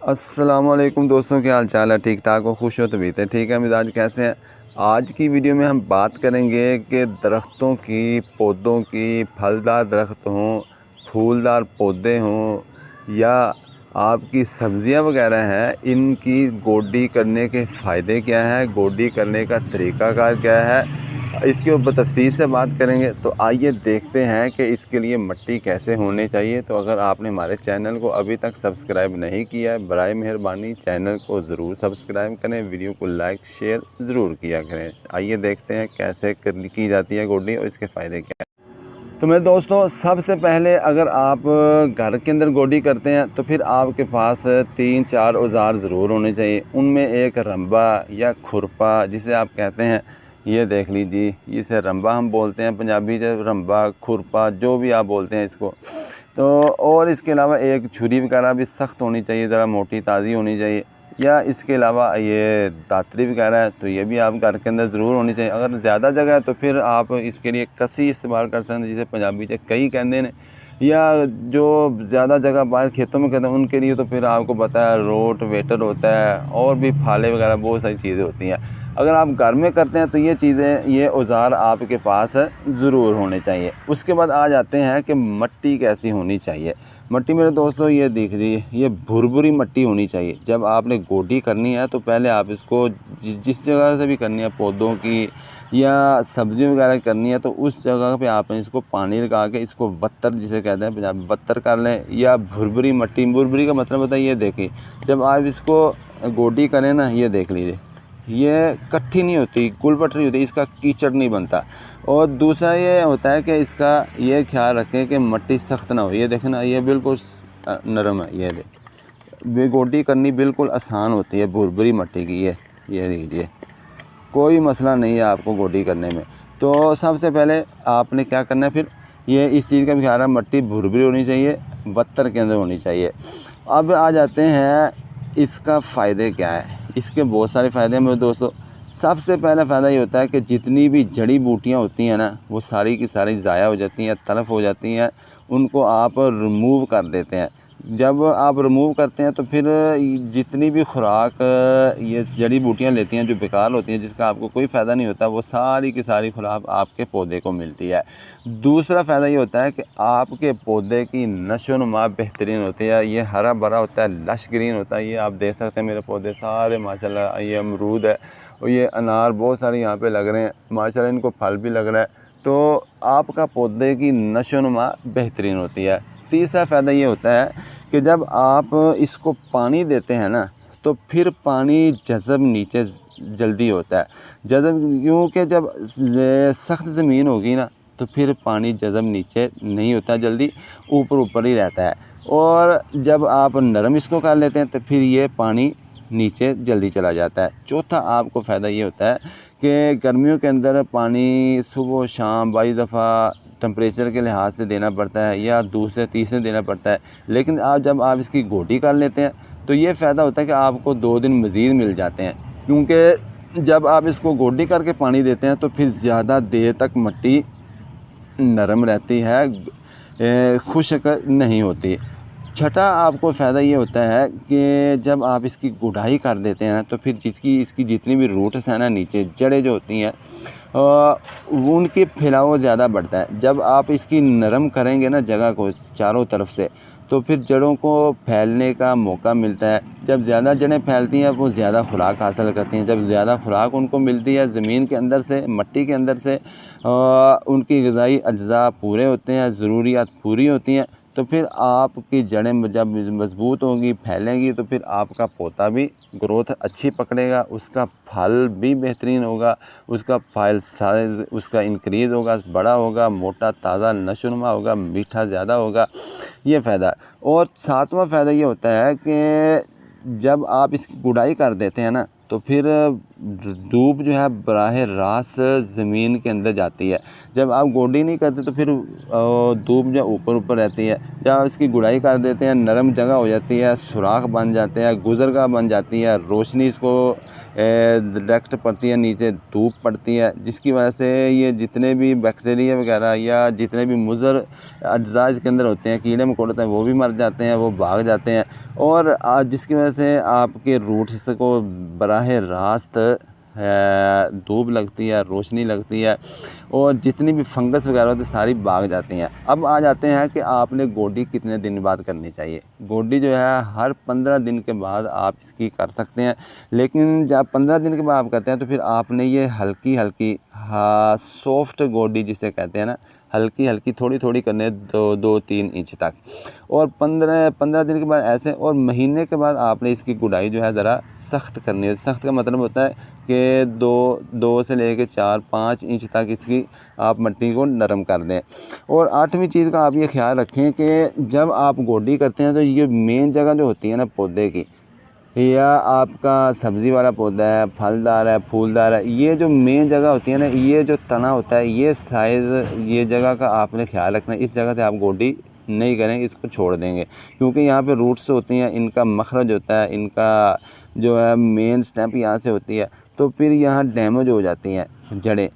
अस्सलामुअलैकुम दोस्तों, क्या हाल चाल है? ठीक ठाक हो, खुश हो, तबीयत है ठीक है, मिजाज कैसे हैं? आज की वीडियो में हम बात करेंगे कि दरख्तों की, पौधों की, फलदार दरख्त हों, फूलदार पौधे हों या आपकी सब्ज़ियां वगैरह हैं, इनकी गोडी करने के फ़ायदे क्या हैं, गोडी करने का तरीक़ाकार क्या है, इसके ऊपर तफसील से बात करेंगे। तो आइए देखते हैं कि इसके लिए मिट्टी कैसे होनी चाहिए। तो अगर आपने हमारे चैनल को अभी तक सब्सक्राइब नहीं किया है, बराए मेहरबानी चैनल को ज़रूर सब्सक्राइब करें, वीडियो को लाइक शेयर ज़रूर किया करें। आइए देखते हैं कैसे की जाती है गोडी और इसके फ़ायदे क्या हैं। तो मेरे दोस्तों, सबसे पहले अगर आप घर के अंदर गोडी करते हैं तो फिर आपके पास 3-4 औज़ार ज़रूर होने चाहिए। उनमें एक रंबा या खुरपा जिसे आप कहते हैं, ये देख लीजिए, इसे रंबा हम बोलते हैं पंजाबी से, रंबा, खुरपा, जो भी आप बोलते हैं इसको। तो और इसके अलावा एक छुरी वगैरह भी सख्त होनी चाहिए, ज़रा मोटी ताज़ी होनी चाहिए। या इसके अलावा ये दातरी वगैरह है तो ये भी आप घर के अंदर ज़रूर होनी चाहिए। अगर ज़्यादा जगह है तो फिर आप इसके लिए कसी इस्तेमाल कर सकते हैं, जिसे पंजाबी से कई कहते हैं। या जो ज़्यादा जगह बाहर खेतों में कहते हैं, उनके लिए तो फिर आपको पता है रोट वेटर होता है और भी फाले वगैरह बहुत सारी चीज़ें होती हैं। अगर आप घर में करते हैं तो ये चीज़ें, ये औज़ार आपके पास ज़रूर होने चाहिए। उसके बाद आ जाते हैं कि मिट्टी कैसी होनी चाहिए। मिट्टी मेरे दोस्तों, ये देख लीजिए, ये भुरभुरी मिट्टी होनी चाहिए। जब आपने गोडी करनी है तो पहले आप इसको जिस जगह से भी करनी है, पौधों की या सब्ज़ी वगैरह करनी है, तो उस जगह पे आपने इसको पानी लगा के इसको वत्तर जिसे कहते हैं पंजाबी, वत्तर कर लें। या भुरभुरी मिट्टी, भुरभुरी का मतलब होता है, ये देखिए, जब आप इसको गोडी करें ना, ये देख लीजिए, ये कट्ठी नहीं होती, गुलबट नहीं होती, इसका कीचड़ नहीं बनता। और दूसरा ये होता है कि इसका ये ख्याल रखें कि मिट्टी सख्त ना हो। ये देखें ना, ये बिल्कुल नरम है। ये देख, गोडी करनी बिल्कुल आसान होती है भुरभुरी मिट्टी की। ये देखिए, कोई मसला नहीं है आपको गोडी करने में। तो सबसे पहले आपने क्या करना है, फिर ये इस चीज़ का भी ख्याल है, मिट्टी भुरभुरी होनी चाहिए, बत्तर के अंदर होनी चाहिए। अब आ जाते हैं इसका फ़ायदे क्या है। इसके बहुत सारे फ़ायदे हैं मेरे दोस्तों। सबसे पहला फ़ायदा ये होता है कि जितनी भी जड़ी बूटियाँ होती हैं ना, वो सारी की सारी ज़ाया हो जाती हैं, तलफ़ हो जाती हैं, उनको आप रिमूव कर देते हैं। जब आप रिमूव करते हैं तो फिर जितनी भी खुराक ये जड़ी बूटियाँ लेती हैं जो बेकार होती हैं, जिसका आपको कोई फ़ायदा नहीं होता, वो सारी की सारी खुराक आपके पौधे को मिलती है। दूसरा फ़ायदा ये होता है कि आपके पौधे की नशो-नुमा बेहतरीन होती है। ये हरा भरा होता है, लश ग्रीन होता है। ये आप देख सकते हैं, मेरे पौधे सारे माशाल्लाह, ये अमरूद है और ये अनार बहुत सारे यहाँ पे लग रहे हैं माशाल्लाह, इनको फल भी लग रहा है। तो आपका पौधे की नशो-नुमा बेहतरीन होती है। तीसरा फ़ायदा ये होता है कि जब आप इसको पानी देते हैं ना, तो फिर पानी जज़ब नीचे जल्दी होता है। जज़ब क्योंकि जब सख्त ज़मीन होगी ना, तो फिर पानी जज़ब नीचे नहीं होता जल्दी, ऊपर ऊपर ही रहता है। और जब आप नरम इसको कर लेते हैं तो फिर ये पानी नीचे जल्दी चला जाता है। चौथा आपको फ़ायदा ये होता है कि गर्मियों के अंदर पानी सुबह शाम बाई दफ़ा टेम्परेचर के लिहाज से देना पड़ता है या दूसरे तीसरे देना पड़ता है। लेकिन जब आप इसकी गोडी कर लेते हैं तो ये फ़ायदा होता है कि आपको 2 दिन मज़ीद मिल जाते हैं। क्योंकि जब आप इसको गोडी करके पानी देते हैं तो फिर ज़्यादा देर तक मिट्टी नरम रहती है, खुश्क नहीं होती। छठा आपको फ़ायदा ये होता है कि जब आप इसकी गुड़ाई कर देते हैं तो फिर इसकी जितनी भी रूट्स हैं ना, नीचे जड़ें जो होती हैं, उनकी फैलाव ज़्यादा बढ़ता है। जब आप इसकी नरम करेंगे ना जगह को चारों तरफ से, तो फिर जड़ों को फैलने का मौका मिलता है। जब ज़्यादा जड़ें फैलती हैं, वो ज़्यादा खुराक हासिल करती हैं। जब ज़्यादा खुराक उनको मिलती है ज़मीन के अंदर से, मिट्टी के अंदर से, उनकी ग़िज़ाई अज्ज़ा पूरे होते हैं, ज़रूरियात पूरी होती हैं, तो फिर आपकी जड़ें जब मज़बूत होंगी, फैलेंगी, तो फिर आपका पौधा भी ग्रोथ अच्छी पकड़ेगा, उसका फल भी बेहतरीन होगा, उसका फल साइज़ उसका इंक्रीज़ होगा, बड़ा होगा, मोटा ताज़ा नशोनुमा होगा, मीठा ज़्यादा होगा। ये फ़ायदा। और सातवां फ़ायदा ये होता है कि जब आप इसकी गुड़ाई कर देते हैं ना, तो फिर धूप जो है बराह रास्त ज़मीन के अंदर जाती है। जब आप गोडी नहीं करते तो फिर धूप जो ऊपर ऊपर रहती है। जब आप इसकी गुड़ाई कर देते हैं, नरम जगह हो जाती है, सुराख बन जाते हैं, गुज़रगाह बन जाती है, रोशनी इसको डायरेक्ट पड़ती है, नीचे धूप पड़ती है, जिसकी वजह से ये जितने भी बैक्टीरिया वगैरह या जितने भी मुज़र अज्जा इसके अंदर होते हैं, कीड़े मकोड़े होते हैं, वो भी मर जाते हैं, वो भाग जाते हैं। और जिसकी वजह से आपके रूट्स को बराह रास्त धूप लगती है, रोशनी लगती है, और जितनी भी फंगस वगैरह होती है सारी भाग जाती हैं। अब आ जाते हैं कि आपने गोडी कितने दिन बाद करनी चाहिए। गोडी जो है हर 15 दिन के बाद आप इसकी कर सकते हैं, लेकिन जब 15 दिन के बाद आप करते हैं तो फिर आपने ये हल्की हल्की सॉफ्ट गोडी जिसे कहते हैं ना, हल्की हल्की थोड़ी थोड़ी करने 2-3 इंच तक, और 15 दिन के बाद ऐसे, और महीने के बाद आपने इसकी गुड़ाई जो है ज़रा सख्त करनी है। सख्त का मतलब होता है कि 2 से लेकर 4-5 इंच तक इसकी आप मिट्टी को नरम कर दें। और 8वीं चीज़ का आप ये ख्याल रखें कि जब आप गोडी करते हैं तो ये मेन जगह जो होती है ना पौधे की, या आपका सब्ज़ी वाला पौधा है, फलदार है, फूलदार है, ये जो मेन जगह होती है ना, ये जो तना होता है, ये साइज़, ये जगह का आपने ख्याल रखना है। इस जगह से आप गोडी नहीं करेंगे, इसको छोड़ देंगे, क्योंकि यहाँ पे रूट्स होती हैं, इनका मखरज होता है, इनका जो है मेन स्टेप यहाँ से होती है, तो फिर यहाँ डैमेज हो जाती हैं जड़ें।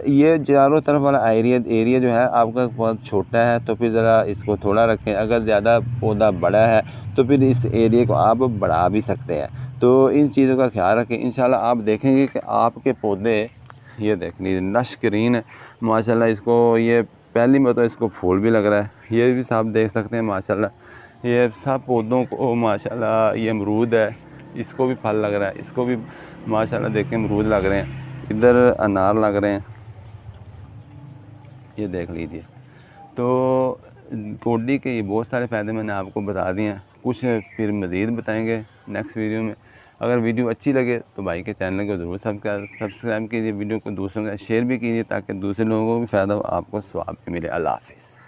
ये चारों तरफ वाला एरिया जो है आपका बहुत छोटा है, तो फिर ज़रा इसको थोड़ा रखें। अगर ज़्यादा पौधा बड़ा है तो फिर इस एरिया को आप बढ़ा भी सकते हैं। तो इन चीज़ों का ख्याल रखें, इंशाल्लाह आप देखेंगे कि आपके पौधे, ये देख लीजिए नश ग्रीन है माशाल्लाह। इसको ये पहली में तो इसको फूल भी लग रहा है, ये भी आप देख सकते हैं माशाल्लाह। ये सब पौधों को माशाल्लाह, ये अमरूद है, इसको भी फल लग रहा है, इसको भी माशाल्लाह देखें अमरूद लग रहे हैं, इधर अनार लग रहे हैं, ये देख लीजिए। तो गोडी के ये बहुत सारे फ़ायदे मैंने आपको बता दिए हैं, कुछ फिर मज़ीद बताएंगे नेक्स्ट वीडियो में। अगर वीडियो अच्छी लगे तो भाई के चैनल को ज़रूर सब्सक्राइब कीजिए, वीडियो को दूसरों के साथ शेयर भी कीजिए, ताकि दूसरे लोगों को भी फ़ायदा हो, आपको स्वाब भी मिले। अल्लाह हाफ़िज़।